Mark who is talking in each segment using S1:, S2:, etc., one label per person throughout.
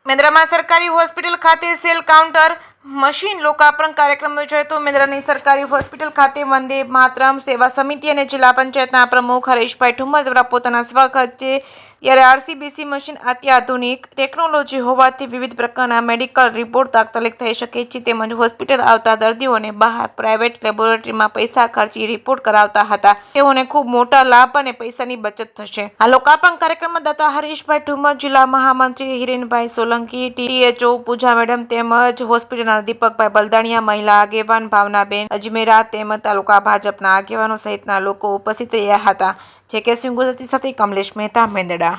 S1: મેંદરામાં સરકારી હોસ્પિટલ ખાતે cell counter machine લોકાર્પણ કાર્યક્રમ યોજાયો હતો। મેંદરાની સરકારી હોસ્પિટલ ખાતે વંદે માતરમ સેવા સમિતિ અને જિલ્લા પંચાયતના પ્રમુખ હરેશભાઈ ઠુમર દ્વારા પોતાના સ્વખર્ચે ત્યારે આરસીબીસી મશીન અત્યાધુનિક ટેકનોલોજી હોવાથી વિવિધ પ્રકારના મેડિકલ રિપોર્ટ તાત્કાલિક થઈ શકે છે, તેમજ હોસ્પિટલ આવતા દર્દીઓને બહાર પ્રાઇવેટ લેબોરેટરીમાં પૈસા ખર્ચી રિપોર્ટ કરાવતા હતા તેઓને ખૂબ મોટા લાભ અને પૈસાની બચત થશે। આ લોકાર્પણ કાર્યક્રમમાં દાતા હરેશભાઈ ઠુમર, જિલ્લા મહામંત્રી હિરેનભાઈ સોલંકી, ટીએચઓ પૂજા મેડમ તેમજ હોસ્પિટલના દીપકભાઈ બલદાણિયા, મહિલા આગેવાન ભાવનાબેન અજમેરા તેમજ તાલુકા ભાજપના આગેવાનો સહિતના લોકો ઉપસ્થિત રહ્યા હતા। જે કે ગુજરાતી સાથે કમલેશ મહેતા, મેંદડા।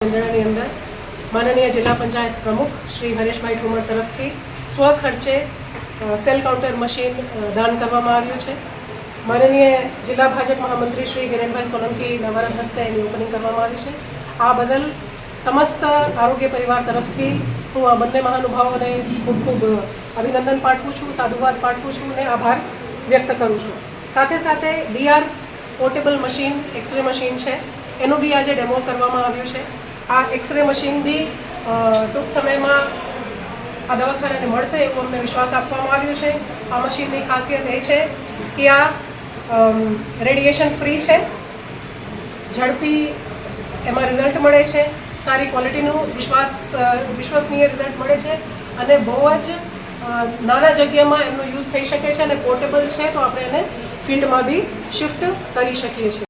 S2: મેંદડાની અંદર માનનીય જિલ્લા પંચાયત પ્રમુખ શ્રી હરેશભાઈ ઠુમર તરફથી સ્વખર્ચે સેલ કાઉન્ટર મશીન દાન કરવામાં આવ્યું છે। માનનીય જિલ્લા ભાજપ મહામંત્રી શ્રી હિરેનભાઈ સોલંકી નવરત હસ્તે એની ઓપનિંગ કરવામાં આવી છે। આ બદલ સમસ્ત આરોગ્ય પરિવાર તરફથી હું આ બંને મહાનુભાવોને ખૂબ ખૂબ અભિનંદન પાઠવું છું, સાધુવાદ પાઠવું છું અને આભાર વ્યક્ત કરું છું। સાથે સાથે DR portable machine, x-ray machine છે, એનું બી આજે ડેમો કરવામાં આવ્યું છે। આ એક્સરે મશીન બી ટૂંક સમયમાં આ દવાખાનાને મળશે એવું અમને વિશ્વાસ આપવામાં આવ્યો છે। આ મશીનની ખાસિયત એ છે કે આ રેડિયેશન ફ્રી છે, ઝડપી એમાં રિઝલ્ટ મળે છે, સારી ક્વોલિટીનું વિશ્વસનીય રિઝલ્ટ મળે છે અને બહુ જ નાના જગ્યામાં એમનો યુઝ થઈ શકે છે અને પોર્ટેબલ છે તો આપણે એને ફિલ્ડમાં બી શિફ્ટ કરી શકીએ છીએ।